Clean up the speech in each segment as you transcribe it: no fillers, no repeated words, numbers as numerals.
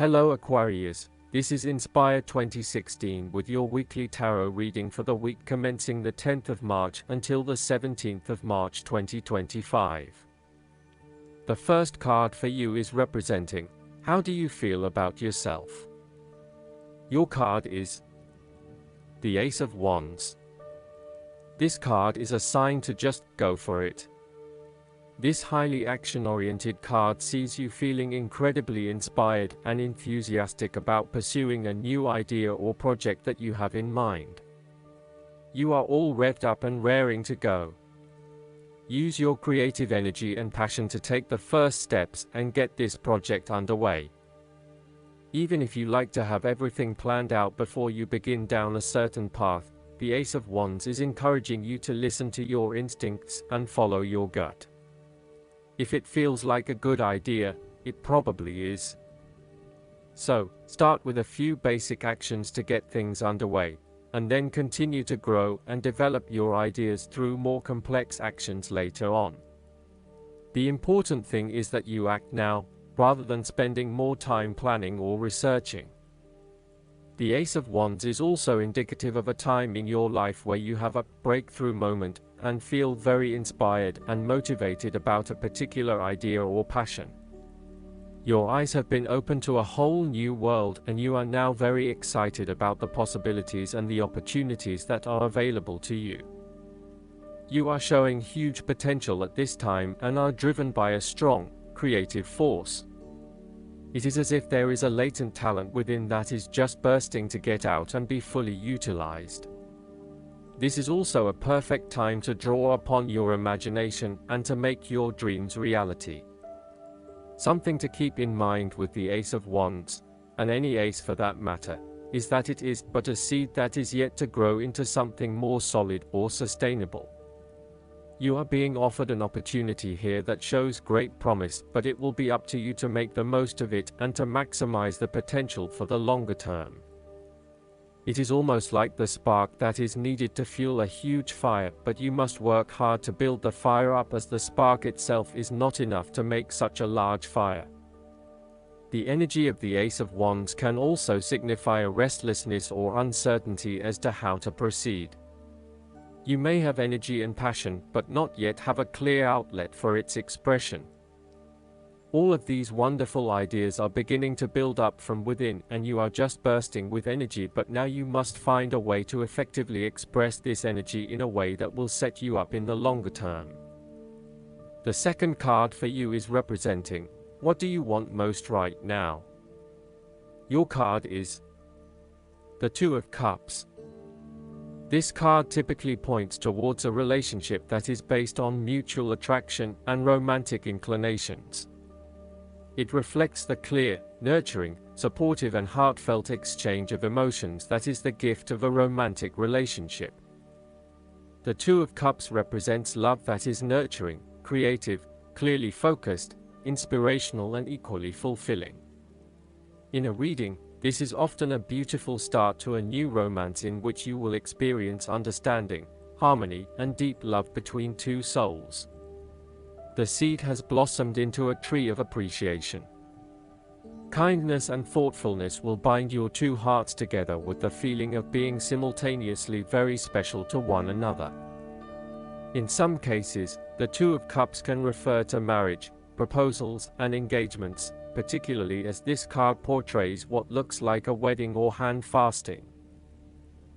Hello Aquarius, this is Inspire 2016 with your weekly tarot reading for the week commencing the 10th of March until the 17th of March 2025. The first card for you is representing, how do you feel about yourself? Your card is the Ace of Wands. This card is a sign to just go for it. This highly action-oriented card sees you feeling incredibly inspired and enthusiastic about pursuing a new idea or project that you have in mind. You are all revved up and raring to go. Use your creative energy and passion to take the first steps and get this project underway. Even if you like to have everything planned out before you begin down a certain path, the Ace of Wands is encouraging you to listen to your instincts and follow your gut. If it feels like a good idea, it probably is. So, start with a few basic actions to get things underway, and then continue to grow and develop your ideas through more complex actions later on. The important thing is that you act now, rather than spending more time planning or researching. The Ace of Wands is also indicative of a time in your life where you have a breakthrough moment and feel very inspired and motivated about a particular idea or passion. Your eyes have been opened to a whole new world and you are now very excited about the possibilities and the opportunities that are available to you. You are showing huge potential at this time and are driven by a strong, creative force. It is as if there is a latent talent within that is just bursting to get out and be fully utilized. This is also a perfect time to draw upon your imagination and to make your dreams reality. Something to keep in mind with the Ace of Wands, and any ace for that matter, is that it is but a seed that is yet to grow into something more solid or sustainable. You are being offered an opportunity here that shows great promise, but it will be up to you to make the most of it and to maximize the potential for the longer term. It is almost like the spark that is needed to fuel a huge fire, but you must work hard to build the fire up, as the spark itself is not enough to make such a large fire. The energy of the Ace of Wands can also signify a restlessness or uncertainty as to how to proceed. You may have energy and passion, but not yet have a clear outlet for its expression. All of these wonderful ideas are beginning to build up from within, and you are just bursting with energy, but now you must find a way to effectively express this energy in a way that will set you up in the longer term. The second card for you is representing, what do you want most right now? Your card is the Two of Cups. This card typically points towards a relationship that is based on mutual attraction and romantic inclinations. It reflects the clear, nurturing, supportive and heartfelt exchange of emotions that is the gift of a romantic relationship. The Two of Cups represents love that is nurturing, creative, clearly focused, inspirational and equally fulfilling. In a reading, this is often a beautiful start to a new romance in which you will experience understanding, harmony, and deep love between two souls. The seed has blossomed into a tree of appreciation. Kindness and thoughtfulness will bind your two hearts together with the feeling of being simultaneously very special to one another. In some cases, the Two of Cups can refer to marriage, proposals, and engagements, particularly as this card portrays what looks like a wedding or hand fasting.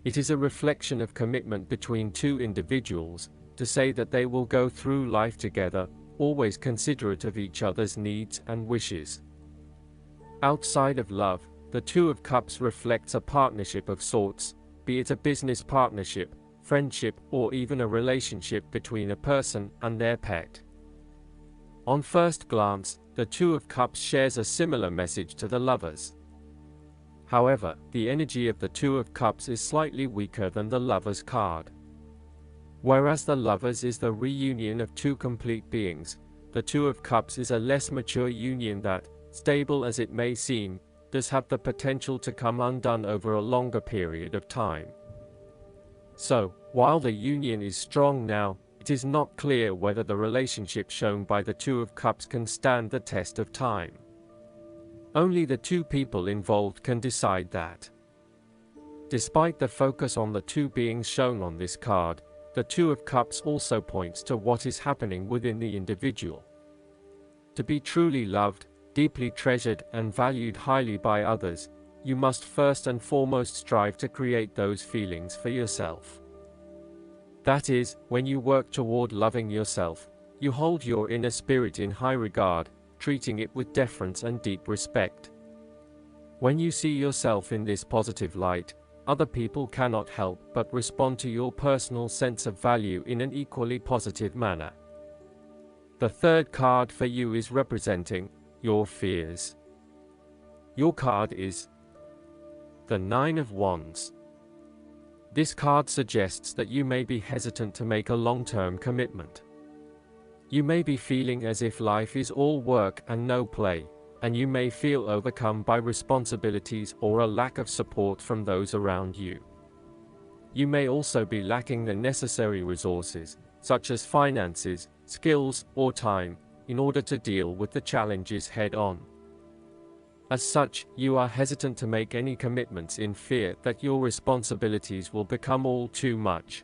It is a reflection of commitment between two individuals, to say that they will go through life together, always considerate of each other's needs and wishes. Outside of love, the Two of Cups reflects a partnership of sorts, be it a business partnership, friendship, or even a relationship between a person and their pet. On first glance, the Two of Cups shares a similar message to the Lovers. However, the energy of the Two of Cups is slightly weaker than the Lovers card. Whereas the Lovers is the reunion of two complete beings, the Two of Cups is a less mature union that, stable as it may seem, does have the potential to come undone over a longer period of time. So, while the union is strong now, it is not clear whether the relationship shown by the Two of Cups can stand the test of time. Only the two people involved can decide that. Despite the focus on the two beings shown on this card, the Two of Cups also points to what is happening within the individual. To be truly loved, deeply treasured, and valued highly by others, you must first and foremost strive to create those feelings for yourself. That is, when you work toward loving yourself, you hold your inner spirit in high regard, treating it with deference and deep respect. When you see yourself in this positive light, other people cannot help but respond to your personal sense of value in an equally positive manner. The third card for you is representing your fears. Your card is the Nine of Wands. This card suggests that you may be hesitant to make a long-term commitment. You may be feeling as if life is all work and no play, and you may feel overcome by responsibilities or a lack of support from those around you. You may also be lacking the necessary resources, such as finances, skills, or time, in order to deal with the challenges head-on. As such, you are hesitant to make any commitments in fear that your responsibilities will become all too much.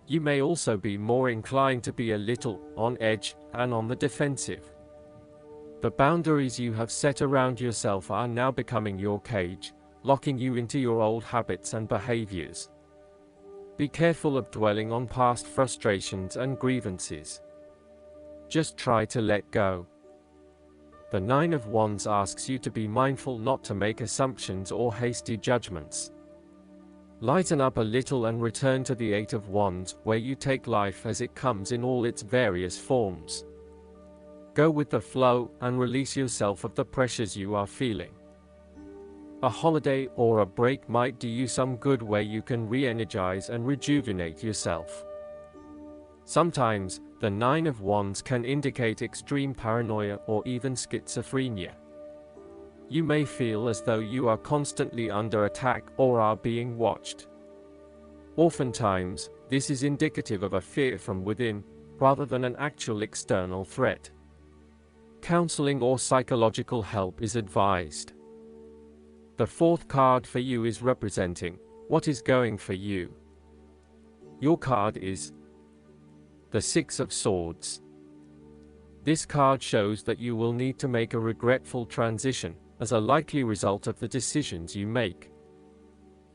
You may also be more inclined to be a little on edge and on the defensive. The boundaries you have set around yourself are now becoming your cage, locking you into your old habits and behaviors. Be careful of dwelling on past frustrations and grievances. Just try to let go. The Nine of Wands asks you to be mindful not to make assumptions or hasty judgments. Lighten up a little and return to the Eight of Wands, where you take life as it comes in all its various forms. Go with the flow and release yourself of the pressures you are feeling. A holiday or a break might do you some good, where you can re-energize and rejuvenate yourself. Sometimes, the Nine of Wands can indicate extreme paranoia or even schizophrenia. You may feel as though you are constantly under attack or are being watched. Oftentimes, this is indicative of a fear from within, rather than an actual external threat. Counseling or psychological help is advised. The fourth card for you is representing what is going for you. Your card is the Six of Swords. This card shows that you will need to make a regretful transition, as a likely result of the decisions you make.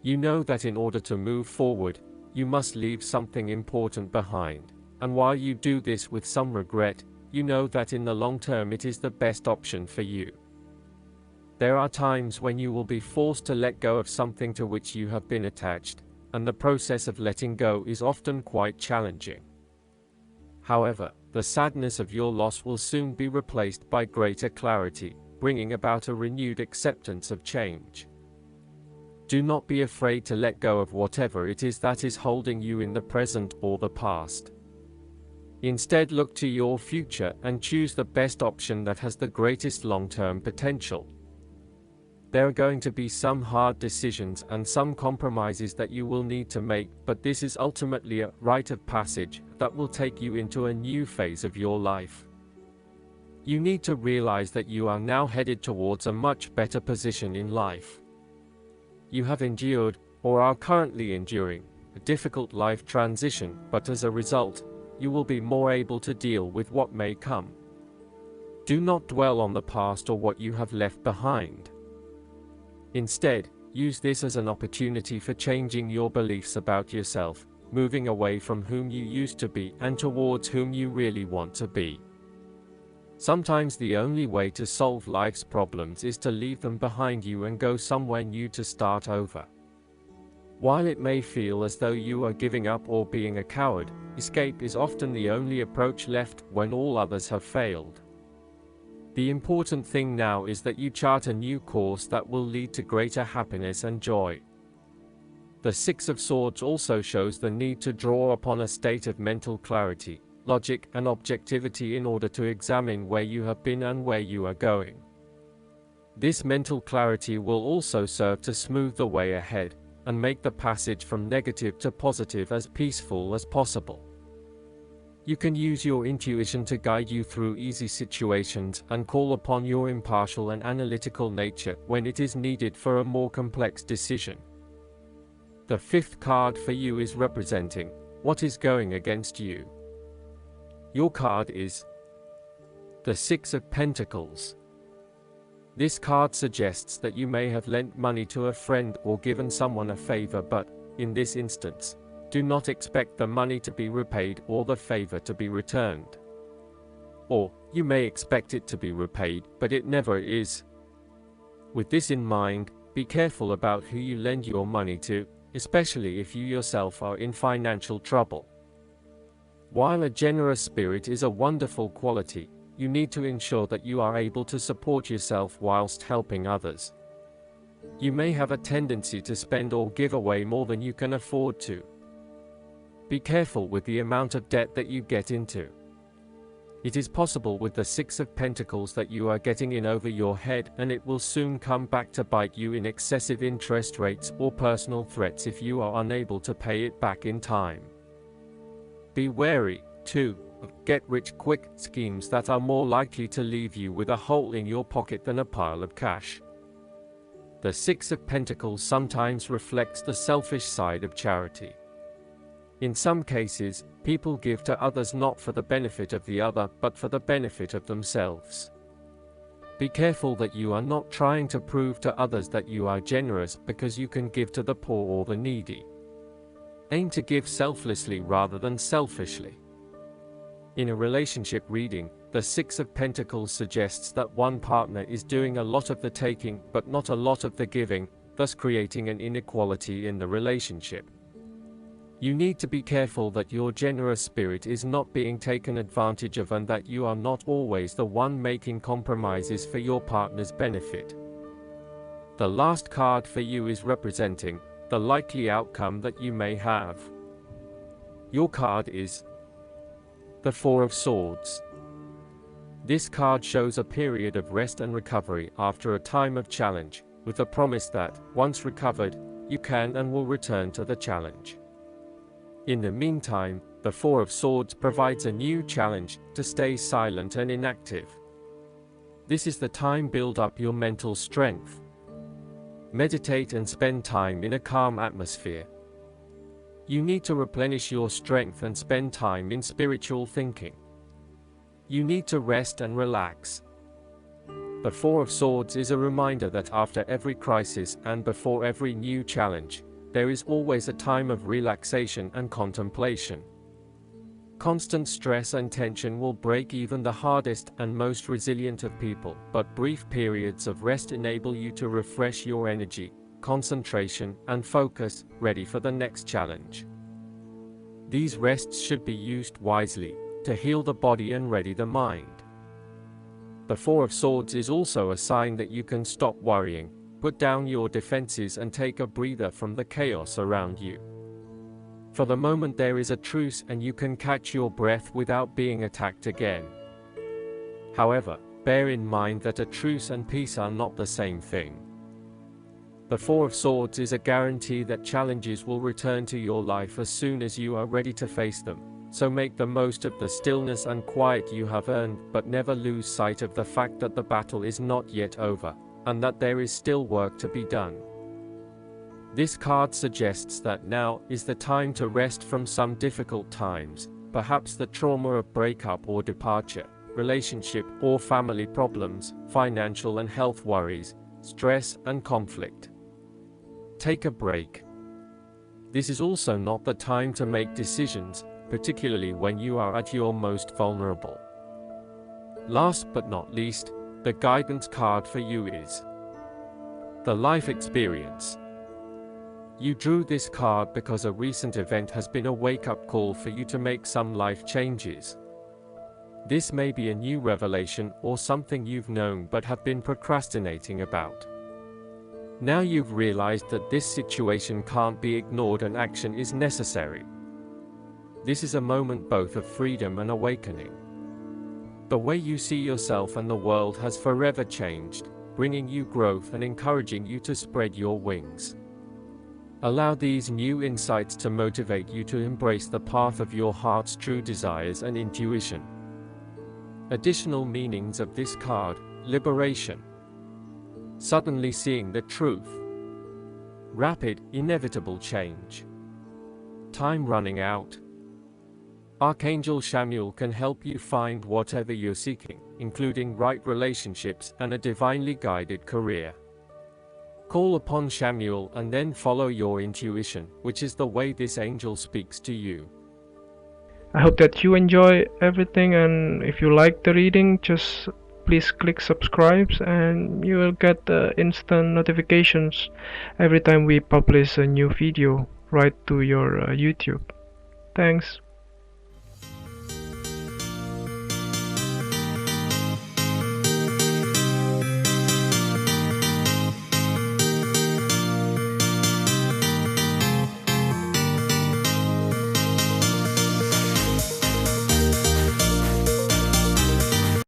You know that in order to move forward, you must leave something important behind, and while you do this with some regret, you know that in the long term it is the best option for you. There are times when you will be forced to let go of something to which you have been attached, and the process of letting go is often quite challenging. However, the sadness of your loss will soon be replaced by greater clarity, bringing about a renewed acceptance of change. Do not be afraid to let go of whatever it is that is holding you in the present or the past. Instead, look to your future and choose the best option that has the greatest long-term potential. There are going to be some hard decisions and some compromises that you will need to make, but this is ultimately a rite of passage that will take you into a new phase of your life. You need to realize that you are now headed towards a much better position in life. You have endured, or are currently enduring, a difficult life transition, but as a result, you will be more able to deal with what may come. Do not dwell on the past or what you have left behind. Instead, use this as an opportunity for changing your beliefs about yourself, moving away from whom you used to be and towards whom you really want to be. Sometimes the only way to solve life's problems is to leave them behind you and go somewhere new to start over. While it may feel as though you are giving up or being a coward, escape is often the only approach left when all others have failed. The important thing now is that you chart a new course that will lead to greater happiness and joy. The Six of Swords also shows the need to draw upon a state of mental clarity, logic, and objectivity in order to examine where you have been and where you are going. This mental clarity will also serve to smooth the way ahead, and make the passage from negative to positive as peaceful as possible. You can use your intuition to guide you through easy situations and call upon your impartial and analytical nature when it is needed for a more complex decision. The fifth card for you is representing what is going against you. Your card is the Six of Pentacles. This card suggests that you may have lent money to a friend or given someone a favor, but, in this instance, do not expect the money to be repaid or the favor to be returned. Or, you may expect it to be repaid, but it never is. With this in mind, be careful about who you lend your money to, especially if you yourself are in financial trouble. While a generous spirit is a wonderful quality, you need to ensure that you are able to support yourself whilst helping others. You may have a tendency to spend or give away more than you can afford to. Be careful with the amount of debt that you get into. It is possible with the Six of Pentacles that you are getting in over your head, and it will soon come back to bite you in excessive interest rates or personal threats if you are unable to pay it back in time. Be wary, too, of get-rich-quick schemes that are more likely to leave you with a hole in your pocket than a pile of cash. The Six of Pentacles sometimes reflects the selfish side of charity. In some cases, people give to others not for the benefit of the other, but for the benefit of themselves. Be careful that you are not trying to prove to others that you are generous because you can give to the poor or the needy. Aim to give selflessly rather than selfishly. In a relationship reading, the Six of Pentacles suggests that one partner is doing a lot of the taking but not a lot of the giving, thus creating an inequality in the relationship. You need to be careful that your generous spirit is not being taken advantage of and that you are not always the one making compromises for your partner's benefit. The last card for you is representing the likely outcome that you may have. Your card is the Four of Swords. This card shows a period of rest and recovery after a time of challenge, with the promise that, once recovered, you can and will return to the challenge. In the meantime, the Four of Swords provides a new challenge to stay silent and inactive. This is the time to build up your mental strength. Meditate and spend time in a calm atmosphere. You need to replenish your strength and spend time in spiritual thinking. You need to rest and relax. The Four of Swords is a reminder that after every crisis and before every new challenge, there is always a time of relaxation and contemplation. Constant stress and tension will break even the hardest and most resilient of people, but brief periods of rest enable you to refresh your energy, concentration, and focus, ready for the next challenge. These rests should be used wisely, to heal the body and ready the mind. The Four of Swords is also a sign that you can stop worrying, put down your defenses and take a breather from the chaos around you. For the moment there is a truce and you can catch your breath without being attacked again. However, bear in mind that a truce and peace are not the same thing. The Four of Swords is a guarantee that challenges will return to your life as soon as you are ready to face them, so make the most of the stillness and quiet you have earned, but never lose sight of the fact that the battle is not yet over, and that there is still work to be done. This card suggests that now is the time to rest from some difficult times, perhaps the trauma of breakup or departure, relationship or family problems, financial and health worries, stress and conflict. Take a break. This is also not the time to make decisions, particularly when you are at your most vulnerable. Last but not least, the guidance card for you is the Life Experience. You drew this card because a recent event has been a wake-up call for you to make some life changes. This may be a new revelation or something you've known but have been procrastinating about. Now you've realized that this situation can't be ignored and action is necessary. This is a moment both of freedom and awakening. The way you see yourself and the world has forever changed, bringing you growth and encouraging you to spread your wings. Allow these new insights to motivate you to embrace the path of your heart's true desires and intuition. Additional meanings of this card: liberation, suddenly seeing the truth, rapid, inevitable change, time running out. Archangel Chamuel can help you find whatever you're seeking, including right relationships and a divinely guided career. Call upon Chamuel and then follow your intuition, which is the way this angel speaks to you. I hope that you enjoy everything, and if you like the reading, just please click subscribe and you will get instant notifications every time we publish a new video right to your YouTube. Thanks.